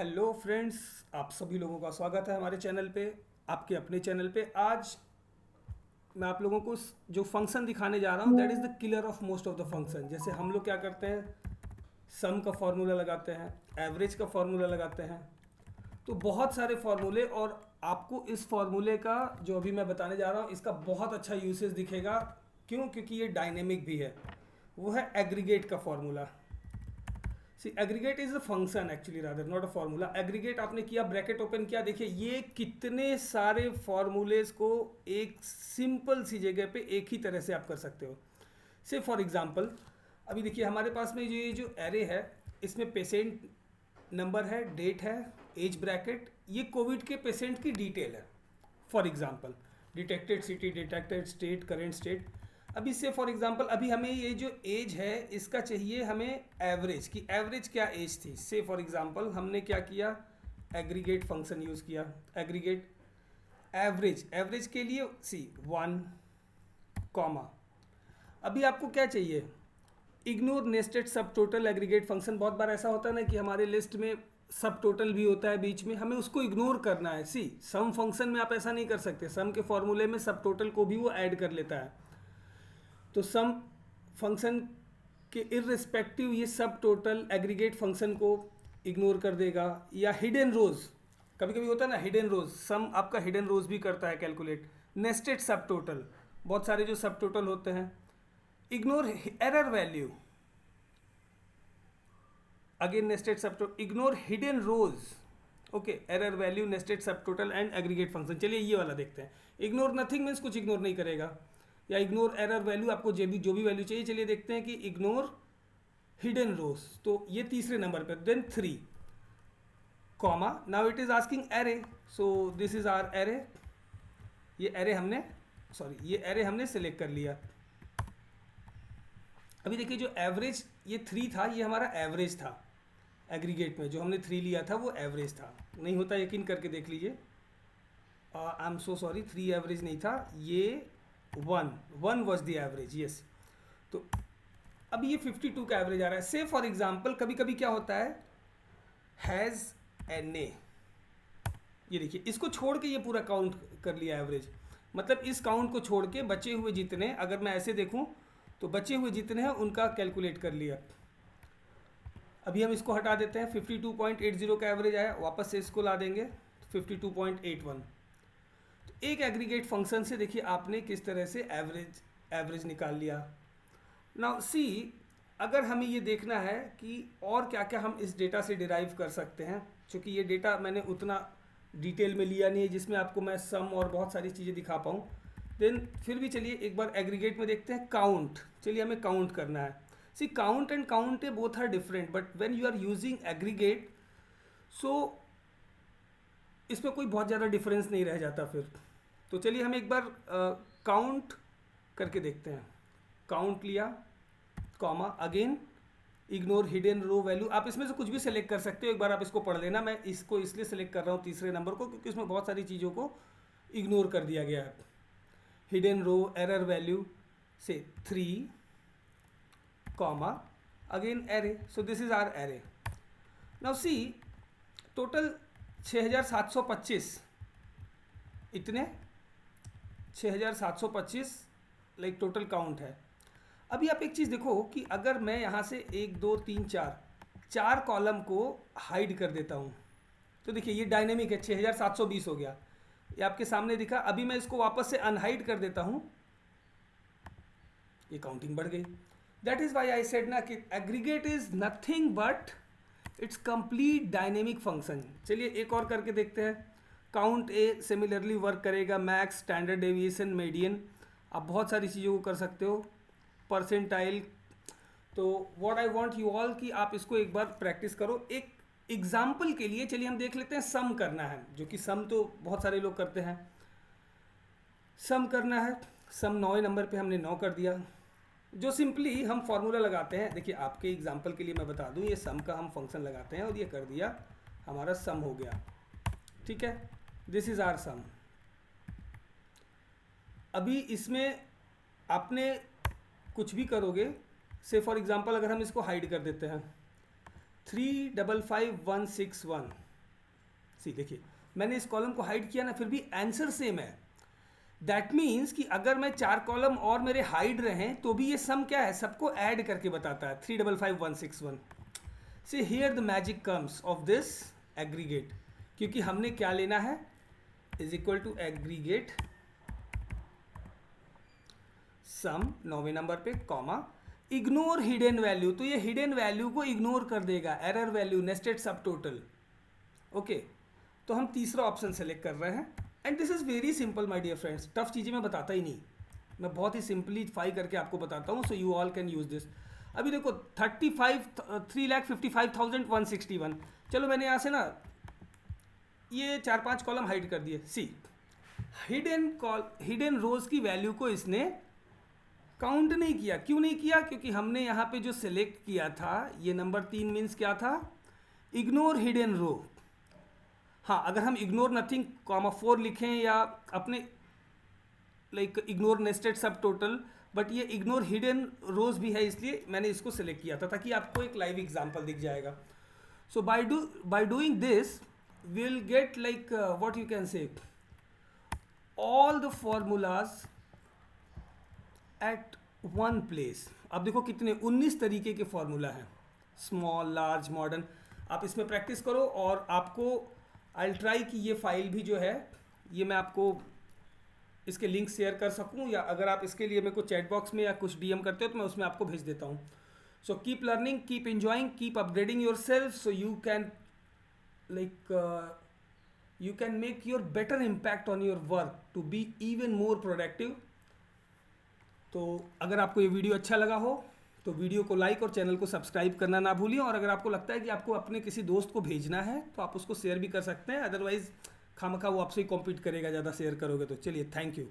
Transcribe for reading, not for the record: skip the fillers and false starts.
Hello friends, आप सभी लोगों का स्वागत है हमारे चैनल पे, आपके अपने चैनल पे। आज मैं आप लोगों को जो फंक्शन दिखाने जा रहा हूँ that is the killer of most of the function. जैसे हम लोग क्या करते हैं, सम का फॉर्मूला लगाते हैं, एवरेज का फॉर्मूला लगाते हैं, तो बहुत सारे फॉर्मूले। और आपको इस फॉर्मूले का जो अभी मैं बताने जा रहा हूँ इसका बहुत अच्छा यूसेज दिखेगा। क्यों? क्योंकि ये डायनेमिक भी है। वो है एग्रीगेट का formula. See aggregate is a function actually rather not a formula. Aggregate आपने किया, ब्रैकेट ओपन किया, देखिए ये कितने सारे फॉर्मूलेज को एक सिंपल सी जगह पे एक ही तरह से आप कर सकते हो। से फॉर एग्जांपल अभी देखिए हमारे पास में जो एरे है इसमें पेशेंट नंबर है, डेट है, एज ब्रैकेट, ये कोविड के पेशेंट की डिटेल है। For example detected city, detected state, current state. अब इससे फॉर एग्जांपल अभी हमें ये जो एज है इसका चाहिए हमें एवरेज की। एवरेज क्या एज थी? से फॉर एग्जांपल हमने क्या किया, एग्रीगेट फंक्शन यूज़ किया। एग्रीगेट एवरेज, एवरेज के लिए सी 1 कॉमा। अभी आपको क्या चाहिए, इग्नोर नेस्टेड सब टोटल। एग्रीगेट फंक्शन बहुत बार ऐसा होता है ना कि हमारे लिस्ट में सब टोटल भी होता है बीच में, हमें उसको इग्नोर करना है। सी सम फंक्शन में आप ऐसा नहीं कर सकते, सम के फॉर्मूले में सब टोटल को भी वो ऐड कर लेता है। तो सम फंक्शन के इररिस्पेक्टिव ये सब टोटल एग्रीगेट फंक्शन को इग्नोर कर देगा। या हिडन रोज, कभी कभी होता है ना हिडन रोज, सम आपका हिडन रोज भी करता है कैलकुलेट। नेस्टेड सब टोटल, बहुत सारे जो सब टोटल होते हैं। Ignore error value, again nested सब टोटल। इग्नोर हिडन रोज, ओके, एरर वैल्यू, नेस्टेड सब टोटल एंड एग्रीगेट फंक्शन। चलिए ये वाला देखते हैं। इग्नोर नथिंग मीन्स कुछ इग्नोर नहीं करेगा, या इग्नोर एरर वैल्यू, आपको जो भी वैल्यू चाहिए। चलिए देखते हैं कि इग्नोर हिडन रोज, तो ये तीसरे नंबर पे। Then 3 comma, now it is asking array, so this is our array. ये एरे हमने ये एरे हमने सेलेक्ट कर लिया। अभी देखिए जो एवरेज ये 3 था, ये हमारा एवरेज था। एग्रीगेट में जो हमने 3 लिया था वो एवरेज था। नहीं होता यकीन करके देख लीजिए। I am so sorry, 3 average नहीं था, ये 1 वॉज द एवरेज, यस। तो अब ये 52 का एवरेज आ रहा है। से फॉर एग्जाम्पल कभी कभी क्या होता है, हैज़ एन ए, ये देखिए इसको छोड़ के ये पूरा काउंट कर लिया एवरेज। मतलब इस काउंट को छोड़ के बचे हुए जितने, अगर मैं ऐसे देखूं तो बचे हुए जितने हैं उनका कैलकुलेट कर लिया। अभी हम इसको हटा देते हैं, 52.80 का एवरेज आया, वापस से इसको ला देंगे 52.81। तो एक एग्रीगेट फंक्शन से देखिए आपने किस तरह से एवरेज निकाल लिया। नाउ सी, अगर हमें ये देखना है कि और क्या क्या हम इस डेटा से डिराइव कर सकते हैं, क्योंकि ये डेटा मैंने उतना डिटेल में लिया नहीं है जिसमें आपको मैं सम और बहुत सारी चीज़ें दिखा पाऊँ। देन फिर भी चलिए एक बार एग्रीगेट में देखते हैं काउंट। चलिए हमें काउंट करना है। See count and count both are different, but when you are using aggregate so इसमें कोई बहुत ज़्यादा डिफरेंस नहीं रह जाता फिर। तो चलिए हम एक बार काउंट करके देखते हैं। काउंट लिया, कॉमा, अगेन इग्नोर हिडन रो वैल्यू। आप इसमें से कुछ भी सेलेक्ट कर सकते हो, एक बार आप इसको पढ़ लेना। मैं इसको इसलिए सेलेक्ट कर रहा हूँ तीसरे नंबर को क्योंकि इसमें बहुत सारी चीज़ों को इग्नोर कर दिया गया है। हिडन रो, एरर वैल्यू से 3 comma, again array, so this is our array. Now see total 6725, इतने 6725 लाइक टोटल काउंट है। अभी आप एक चीज़ देखो कि अगर मैं यहाँ से 1 2 3 4 कॉलम को हाइड कर देता हूँ तो देखिए ये डायनेमिक है, 6720 हो गया, ये आपके सामने दिखा। अभी मैं इसको वापस से अनहाइड कर देता हूँ, ये काउंटिंग बढ़ गई। That is why I said ना कि aggregate is nothing but it's complete dynamic function. चलिए एक और करके देखते हैं। काउंट ए सिमिलरली वर्क करेगा, मैक्स, स्टैंडर्ड डेविएशन, मीडियन, आप बहुत सारी चीज़ों को कर सकते हो, परसेंटाइल। तो what I want you all कि आप इसको एक बार प्रैक्टिस करो। एक एग्जाम्पल के लिए चलिए हम देख लेते हैं सम करना है, जो कि सम तो बहुत सारे लोग करते हैं। सम करना है, सम 9 नंबर पे हमने 9 कर दिया। जो सिंपली हम फॉर्मूला लगाते हैं, देखिए आपके एग्जाम्पल के लिए मैं बता दूं, ये सम का हम फंक्शन लगाते हैं और ये कर दिया, हमारा सम हो गया। ठीक है, दिस इज आर सम। अभी इसमें आपने कुछ भी करोगे, से फॉर एग्जांपल अगर हम इसको हाइड कर देते हैं 355161, सी देखिए मैंने इस कॉलम को हाइड किया ना, फिर भी आंसर सेम है। दैट मीन्स कि अगर मैं 4 कॉलम और मेरे हाइड रहें तो भी ये सम क्या है, सबको ऐड करके बताता है 355161। See here the magic comes of this aggregate, क्योंकि हमने क्या लेना है, is equal to aggregate sum 9वें नंबर पे कॉमा इग्नोर हिडन वैल्यू, तो ये हिडन वैल्यू को इग्नोर कर देगा, error value nested subtotal. Okay, तो हम तीसरा ऑप्शन सेलेक्ट कर रहे हैं and this is very simple my dear friends. Tough चीज़ें मैं बताता ही नहीं, मैं बहुत ही सिंपलीफाई करके आपको बताता हूँ, so you all can use this. अभी देखो 3,55,161। चलो मैंने यहाँ से ना ये 4-5 कॉलम हाइड कर दिए। सी हिडन रोज की वैल्यू को इसने काउंट नहीं किया। क्यों नहीं किया? क्योंकि हमने यहाँ पे जो सिलेक्ट किया था ये नंबर 3 मीन्स क्या था, इग्नोर हिडन रो। हाँ, अगर हम इग्नोर नथिंग कॉमा 4 लिखें या अपने लाइक इग्नोर नेस्टेड सब टोटल, बट ये इग्नोर हिडन रोज भी है, इसलिए मैंने इसको सिलेक्ट किया था ताकि आपको एक लाइव एग्जांपल दिख जाएगा। So by doing this we'll get like what you can say all the formulas at one place। अब देखो कितने 19 तरीके के फॉर्मूला हैं, स्मॉल लार्ज मॉडर्न। आप इसमें प्रैक्टिस करो और आपको आई ट्राई कि ये फाइल भी जो है ये मैं आपको इसके लिंक शेयर कर सकूं, या अगर आप इसके लिए मेरे को चैट बॉक्स में या कुछ डीएम करते हो तो मैं उसमें आपको भेज देता हूं। So keep learning, keep enjoying, keep upgrading your self so you can you can make your better impact on your work to be even more productive। तो अगर आपको ये वीडियो अच्छा लगा हो तो वीडियो को लाइक और चैनल को सब्सक्राइब करना ना भूलिए, और अगर आपको लगता है कि आपको अपने किसी दोस्त को भेजना है तो आप उसको शेयर भी कर सकते हैं, अदरवाइज खामखा वो आपसे ही कॉम्पीट करेगा ज़्यादा शेयर करोगे तो। चलिए, थैंक यू।